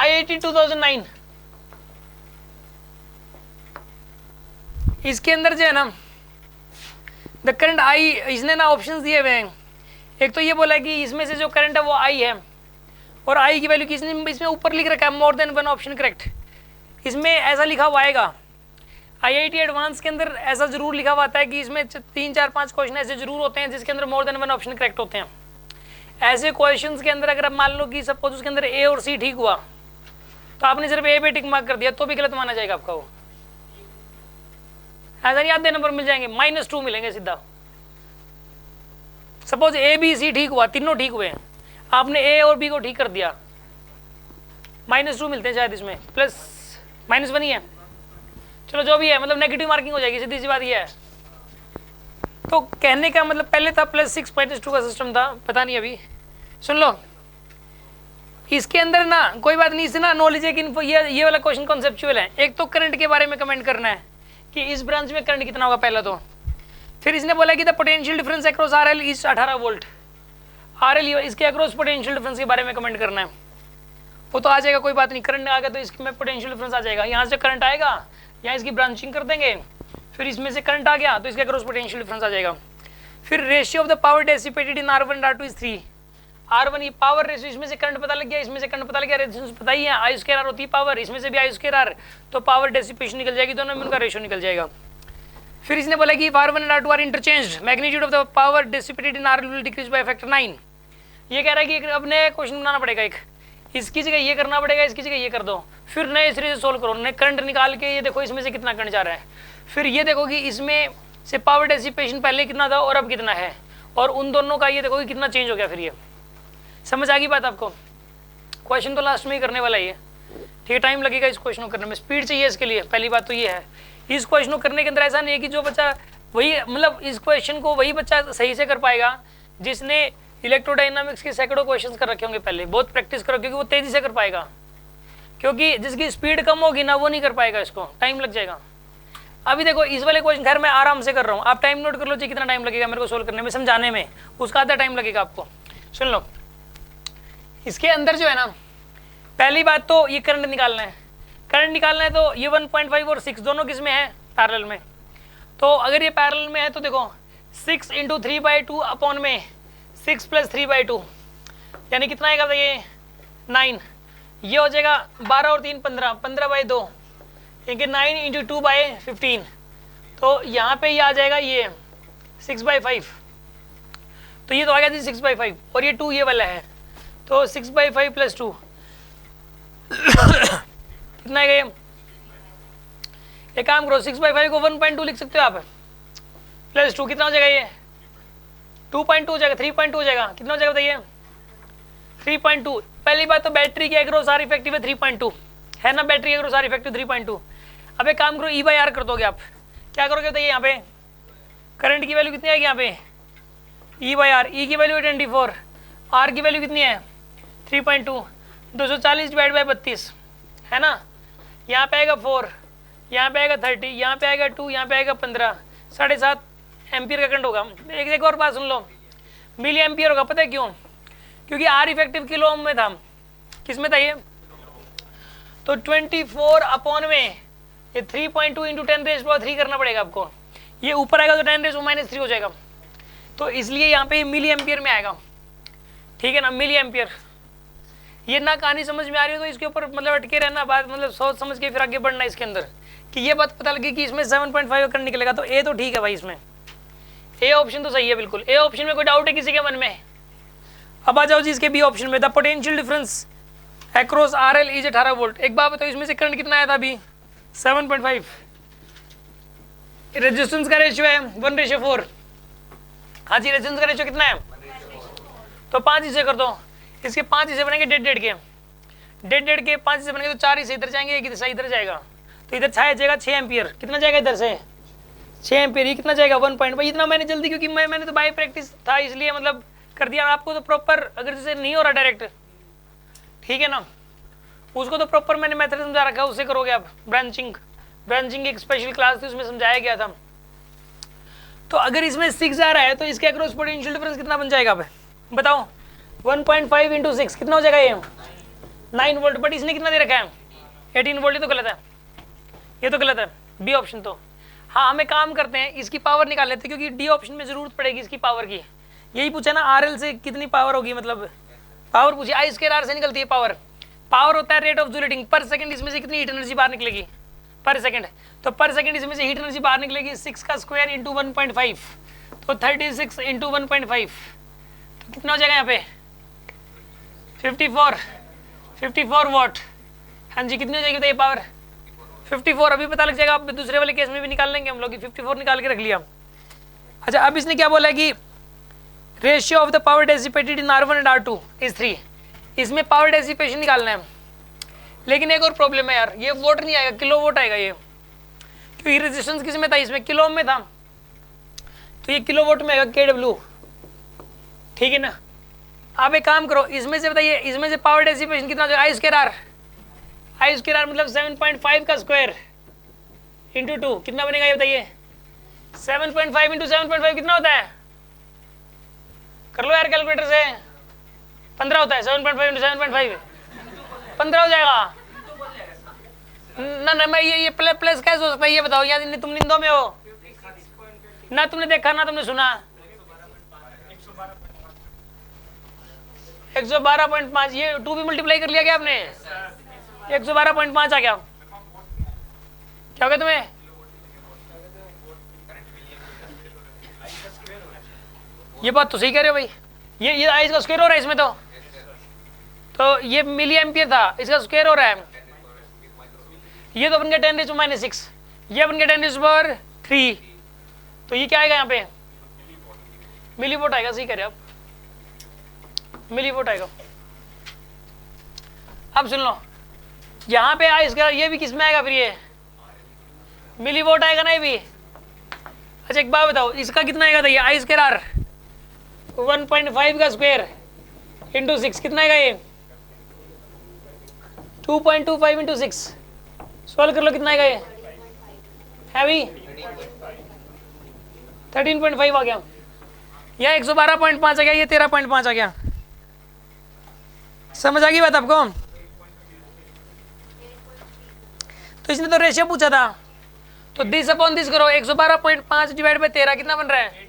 IIT 2009, इसके अंदर जो है ना द करंट आई, इसने ना ऑप्शंस दिए हुए हैं। एक तो ये बोला है कि इसमें से जो करंट है वो आई है, और आई की वैल्यू किसने इसमें ऊपर लिख रखा है more than one option correct. इसमें ऐसा लिखा हुआ आएगा, IIT एडवांस के अंदर ऐसा जरूर लिखा हुआ आता है कि इसमें 3 4 5 क्वेश्चन ऐसे जरूर होते हैं जिसके अंदर more than one option correct होते हैं। ऐसे क्वेश्चंस के अंदर अगर आप मान लो कि सपोज उसके अंदर ए और सी ठीक हुआ, तो आपने सिर्फ ए पे टिक मार्क कर दिया तो भी गलत माना जाएगा आपका वो। ऐसा नहीं आधे नंबर मिल जाएंगे, -2 मिलेंगे सीधा। सपोज ए बी सी ठीक हुआ, तीनों ठीक हुए, आपने ए और बी को ठीक कर दिया, -2 मिलते हैं शायद, इसमें प्लस -1 ही है, चलो जो भी है, मतलब नेगेटिव मार्किंग हो जाएगी, सीधी सी बात ये है। तो कहने का मतलब पहले था +6 -2 का सिस्टम था, पता नहीं अभी। सुन लो, इसके अंदर ना कोई बात नहीं, इससे ना नॉलेज है कि ये वाला क्वेश्चन कॉन्सेप्चुअल है। एक तो करंट के बारे में कमेंट करना है कि इस ब्रांच में करंट कितना होगा पहला तो, फिर इसने बोला कि the potential difference across RL is 18 volt. RL इसके अक्रॉस पोटेंशियल डिफरेंस के बारे में कमेंट करना है, वो तो आ जाएगा, कोई बात नहीं। करंट आ गया तो इसमें पोटेंशियल डिफरेंस आ जाएगा, यहाँ से करंट आएगा, यहाँ इसकी ब्रांचिंग कर देंगे, फिर इसमें से करंट आ गया तो इसके अक्रॉस पोटेंशियल डिफरेंस आ जाएगा। फिर ratio of the power dissipated in R1 R2 is 3। R1 ये पावर रेशियो, इसमें से करंट पता लग गया, इसमें से करंट पता लग गया, रेजिस्टेंस पता ही है, I2R होती है पावर, इसमें से भी I2R, तो पावर डेसिपेशन निकल जाएगी, दोनों में उनका रेशियो निकल जाएगा। फिर इसने बोला कि R1 and R2 are interchanged, magnitude of the power dissipated in RL will decrease by factor 9। ये कह रहा है कि अब नया क्वेश्चन बनाना पड़ेगा, एक इसकी जगह ये करना पड़ेगा, इसकी जगह ये कर दो, फिर नए सिरे से सोल्व करो, नए करंट निकाल के ये देखो इसमें से कितना करंट जा रहा है, फिर ये देखो कि इसमें से पावर डेसिपेशन पहले कितना था और अब कितना है, और उन दोनों का ये देखो कि कितना चेंज हो गया। फिर ये समझ आ गई बात आपको? क्वेश्चन तो लास्ट में ही करने वाला ही है, ठीक है, टाइम लगेगा इस क्वेश्चन को करने में, स्पीड चाहिए इसके लिए, पहली बात तो ये है। इस क्वेश्चन को करने के अंदर ऐसा नहीं है कि जो बच्चा वही, मतलब इस क्वेश्चन को वही बच्चा सही से कर पाएगा जिसने इलेक्ट्रोडायनामिक्स के सैकड़ों क्वेश्चंस कर रखे होंगे पहले, बहुत प्रैक्टिस करो, क्योंकि वो तेजी से कर पाएगा, क्योंकि जिसकी स्पीड कम होगी ना वो नहीं कर पाएगा, इसको टाइम लग जाएगा। अभी देखो इस वाले क्वेश्चन खैर मैं आराम से कर रहा हूँ, आप टाइम नोट कर लो जी कितना टाइम लगेगा मेरे को सोल्व करने में, समझाने में, उसका आधा टाइम लगेगा आपको। सुन लो, इसके अंदर जो है ना, पहली बात तो ये करंट निकालना है, करंट निकालना है तो ये 1.5 और 6 दोनों किस में है? पैरेलल में। तो अगर ये पैरेलल में है तो देखो 6 × 3/2 अपॉन में 6 + 3/2 यानी कितना आएगा ये 9, ये हो जाएगा 12 और 3 15, 15/2 यानी 9 × 2/15, तो यहाँ पे ये आ जाएगा ये 6/5, तो ये तो आ गया जी 6/5, और ये 2 ये वाला है, तो 6/5 + 2 कितना है ये? एक काम करो, 6/5 को 1.2 लिख सकते हो आप, +2 कितना हो जाएगा ये? 2.2 हो जाएगा, 3.2 हो जाएगा, कितना हो जाएगा बताइए? 3.2। पहली बात तो बैटरी के अक्रॉस आर इफेक्टिव है 3.2 है ना, बैटरी के अक्रॉस आर इफेक्टिव 3.2। अब एक काम करो, E/R कर दोगे आप, क्या करोगे बताइए? यहाँ पे करंट की वैल्यू कितनी आएगी? यहाँ पे E/R, E की वैल्यू 24, R की वैल्यू कितनी है? 3.2, 240 / 32 है ना, यहाँ पे आएगा 4, यहाँ पे आएगा 30, यहाँ पे आएगा 2, यहाँ पे आएगा 15, 7.5 एम्पियर का करंट होगा। एक और बात सुन लो, मिली एम्पियर होगा, पता है क्यों? क्योंकि आर इफेक्टिव किलो ओम में था, किस में था ये? तो 24 अपॉन में ये 3.2 × 10⁻³ करना पड़ेगा आपको, ये ऊपर आएगा तो 10⁻³ हो जाएगा, तो इसलिए यहाँ पे मिली एम्पियर में आएगा, ठीक है ना, मिली एम्पियर। ये ना कहानी समझ में आ रही हो तो इसके ऊपर मतलब अटके रहना, बात मतलब सोच समझ के फिर आगे बढ़ना इसके अंदर, कि ये बात पता लगी कि इसमें 7.5 करंट निकलेगा, तो ए तो ठीक है भाई, इसमें ए ऑप्शन तो सही है बिल्कुल। ए ऑप्शन में कोई डाउट है किसी के मन में? अब आ जाओ जी इसके बी ऑप्शन में, the potential difference across RL is 18 volt. एक बात बताओ, इसमें से करंट कितना आया था अभी? 7.5। रेजिस्टेंस का रेशियो है 1:4। हाँ जी, रेजिस्टेंस का रेशियो कितना है? तो 5 हिस्से कर दो, इसके 5 हिस्से बनेंगे डेढ़ के, डेढ़ के 5 हिस्से बनेंगे, तो 4 हिस्से इधर जाएंगे, एक हिस्सा इधर जाएगा, तो इधर छाया जाएगा 6 एम्पियर। कितना जाएगा इधर से? 6 एम्पियर। ये कितना जाएगा? 1 पॉइंट। भाई इतना मैंने जल्दी, क्योंकि मैंने तो बाय प्रैक्टिस था इसलिए मतलब कर दिया आपको, तो प्रॉपर अगर जैसे नहीं हो रहा डायरेक्ट, ठीक है ना, उसको तो प्रॉपर मैंने मेथड समझा रखा है, उससे करोगे आप। ब्रांचिंग एक स्पेशल क्लास थी, उसमें समझाया गया था। तो अगर इसमें 6 आ रहा है तो इसके अक्रॉस पोटेंशियल डिफरेंस कितना बन जाएगा? बताओ, 1.5 × 6 कितना हो जाएगा ये? 9 वोल्ट, बट इसने कितना दे रखा है 18 वोल्ट, ये तो गलत है, ये तो गलत है, बी ऑप्शन तो। हाँ हम एक काम करते हैं, इसकी पावर निकाल लेते हैं, क्योंकि डी ऑप्शन में जरूरत पड़ेगी इसकी पावर की। यही पूछा ना आरएल से कितनी पावर होगी, मतलब पावर पूछी, आई स्क्वायर आर से निकलती है पावर। पावर होता है रेट ऑफ जूल हीटिंग पर सेकंड, इसमें से कितनी हीट एनर्जी बाहर निकलेगी पर सेकंड, तो पर सेकंड इसमें से हीट एनर्जी बाहर निकलेगी 6 का स्क्वायर इंटू 1.5, तो 36 इंटू 1.5, तो कितना हो जाएगा यहाँ पे 54 वॉट। हाँ जी कितनी हो जाएगी बताइए पावर 54, अभी पता लग जाएगा, आप दूसरे वाले केस में भी निकाल लेंगे हम लोग, 54 निकाल के रख लिया। अच्छा अब इसने क्या बोला है कि ratio of the power dissipated in R1 and R2 is 3, इसमें पावर डेसिपेशन निकालना है। लेकिन एक और प्रॉब्लम है यार, ये वोट नहीं आएगा, किलो वोट आएगा ये, क्योंकि रेजिस्टेंस किस में था, इसमें किलो ओम में था, तो ये किलो वोट में आएगा KW, ठीक है ना। आप एक काम करो, इसमें से बताइए, इसमें से पावर डेसिपेशन कितना हो जाएगा, आई स्क्वायर आर मतलब 7.5 का स्क्वायर इंटू 2 कितना बनेगा ये बताइए, 7.5 इंटू 7.5 कितना होता है, कर लो यार कैलकुलेटर से, 15 होता है, 7.5 इंटू 7.5 15 हो जाएगा ना। ना मैं ये प्लस कैसे हो सकता है ये बताओ, या तुम निंदों में हो ना, तुमने देखा ना तुमने सुना, 112.5, ये 2 भी मल्टीप्लाई कर लिया क्या आपने, 112.5 आ गया, क्या हो गया तुम्हें, ये बात तो सही कह रहे हो भाई, ये आई का स्क्वायर हो रहा है इसमें, तो ये मिली एम्पियर था, इसका स्क्वायर हो रहा है, ये तो बन गया 10⁻⁻⁶, ये बन गया 10⁻3, तो ये क्या आएगा यहाँ पे मिली वोट आएगा, सही कह रहे हो आप, मिली वोट आएगा। अब सुन लो यहाँ पे आई स्क्वायर, ये भी किस में आएगा फिर, ये मिली वोट आएगा ना ये भी। अच्छा एक बात बताओ, इसका कितना आएगा था, ये आई स्क्वायर आर 1.5 का स्क्वायर इंटू 6 कितना आएगा ये 2.25 इंटू 6, सॉल्व कर लो कितना आएगा ये, है भी 13.5 आ गया, या 112.5 आ गया, ये 13.5 आ गया। समझ आ गई बात आपको। तो इसने तो रेशियो पूछा था, तो दिस अपॉन दिस करो, 112.5 डिवाइड बाय 13 कितना बन रहा है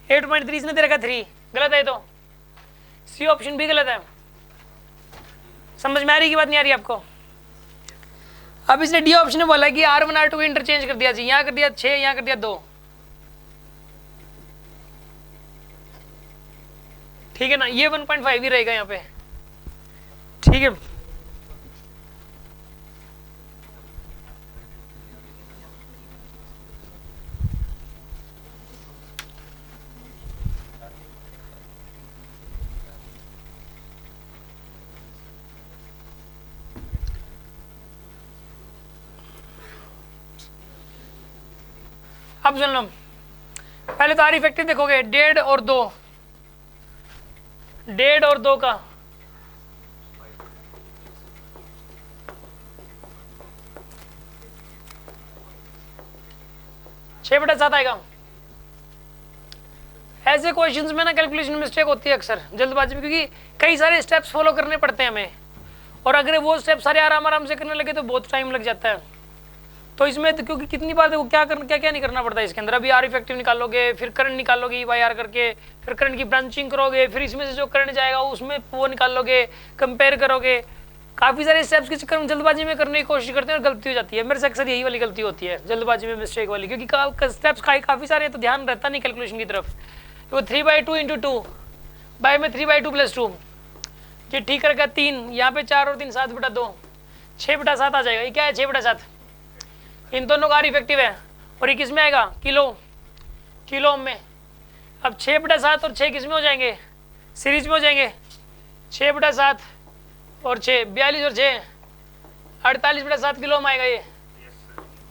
8.3, इसने दे रखा 3, गलत है तो, सी ऑप्शन भी गलत है। समझ में आ रही की बात, नहीं आ रही आपको। अब इसने डी ऑप्शन में बोला कि R1 R2 इंटरचेंज कर दिया जी, यहाँ कर दिया 6, यहाँ कर दिया 2, ठीक है ना, ये 1.5 ही रहेगा यहाँ पे, ठीक है। अब सुन लो, पहले तो आर इफेक्टिव देखोगे, 1.5 और 2, 1.5 और 2 का 6/7 आएगा। ऐसे क्वेश्चंस में ना कैलकुलेशन मिस्टेक होती है अक्सर जल्दबाजी में, क्योंकि कई सारे स्टेप्स फॉलो करने पड़ते हैं हमें, और अगर वो स्टेप सारे आराम से करने लगे तो बहुत टाइम लग जाता है। तो इसमें तो क्योंकि कितनी बार देखो क्या नहीं करना पड़ता है इसके अंदर, अभी आर इफेक्टिव निकालोगे, फिर करंट निकालोगे EY/R करके, फिर करंट की ब्रांचिंग करोगे, फिर इसमें से जो करंट जाएगा उसमें वो निकालोगे, कंपेयर करोगे, काफ़ी सारे स्टेप्स के चक्कर में जल्दबाजी में करने की कोशिश करते हैं और गलती हो जाती है। मेरे से अक्सर यही वाली गलती होती है, जल्दबाजी में मिस्टेक वाली, क्योंकि स्टेप्स काफ़ी सारे हैं तो ध्यान रहता नहीं कैलकुलेशन की तरफ। वो 3/2 इंटू 2 बाय में 3/2 + 2, ये ठीक करके 3, यहाँ पे 4 और 3 7/2, 6/7 आ जाएगा। ये क्या है 6/7, इन दोनों का आर इफेक्टिव है, और ये किस में आएगा किलो में। अब 6/7 और 6 किस में हो जाएंगे, सीरीज में हो जाएंगे, 6/7 और 6 42 और 6 48/7 किलो में आएगा ये,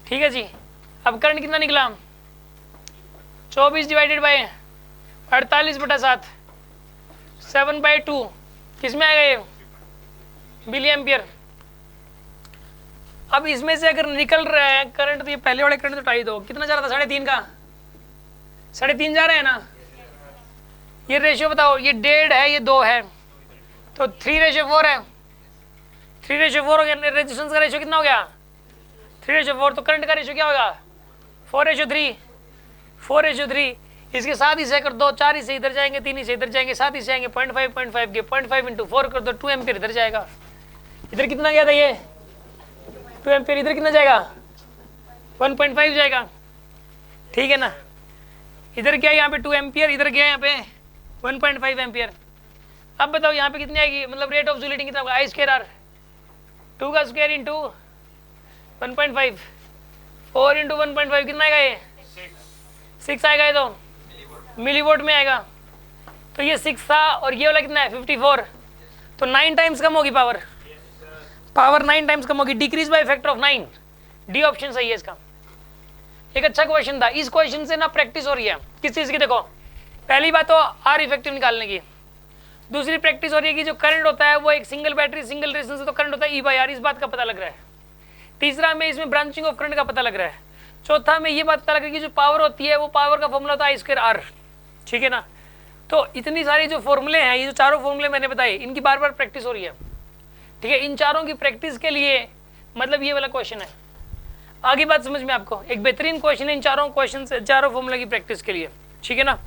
ठीक है जी। अब करंट कितना निकला 24 डिवाइडेड बाय 48/7 7/2 किस में आएगा ये मिली एम्पियर। अब इसमें से अगर निकल रहा है करंट तो ये पहले वाले करंट तो टाई दो, कितना जा रहा था 3.5 का, 3.5 जा रहा है ना। ये रेशियो बताओ, ये 1.5 है, ये 2 है, तो 3/4 है, 3/4 हो गया, रेजिस्टेंस का रेशियो कितना हो गया 3/4, तो करंट का रेशियो क्या होगा 4/3, 4/3। इसके 7 हिस्से कर दो, 4 हिस्से इधर जाएंगे, 3 हिस्से इधर जाएंगे, 7 हिस्से आएंगे 0.5 0.5 के 0.5 × 4 कर दो, 2 एम्पियर इधर जाएगा। इधर कितना गया था ये 2 एम्पियर, इधर कितना जाएगा 1.5 जाएगा, ठीक है ना। इधर क्या है यहाँ पे 2 एम्पियर, इधर क्या है यहाँ पे 1.5 एम्पियर। अब बताओ यहाँ पे कितनी आएगी, मतलब रेट ऑफ जूलिटिंग कितना होगा I²R, 2 का स्क्वायर इंटू 1.5, 4 × 1.5 कितना आएगा ये 6 आएगा, ये तो मिलीवोट में आएगा। तो ये 6 था और ये वाला कितना है 54, तो 9 टाइम्स कम होगी पावर, पावर 9 टाइम्स कम होगी, decrease by factor of 9। D option सही है इसका। एक अच्छा क्वेश्चन था, इस क्वेश्चन से ना प्रैक्टिस हो रही है किस चीज़ की, देखो पहली बात तो आर इफेक्टिव निकालने की, दूसरी प्रैक्टिस हो रही है कि जो करंट होता है वो एक सिंगल बैटरी सिंगल रेजिस्टेंस से तो करंट होता है E/R, इस बात का पता लग रहा है। तीसरा में इसमें ब्रांचिंग ऑफ करंट का पता लग रहा है। चौथा में ये बात पता लग रही है कि जो पावर होती है वो पावर का फॉर्मूला होता है I²R, ठीक है ना। तो इतनी सारी जो फॉर्मूले हैं, ये जो चारों फॉर्मूले मैंने बताए, इनकी बार बार प्रैक्टिस हो रही है, ठीक है। इन चारों की प्रैक्टिस के लिए मतलब ये वाला क्वेश्चन है, आगे बात समझ में आपको, एक बेहतरीन क्वेश्चन है इन चारों क्वेश्चन से, चारों फॉर्मूला की प्रैक्टिस के लिए, ठीक है ना।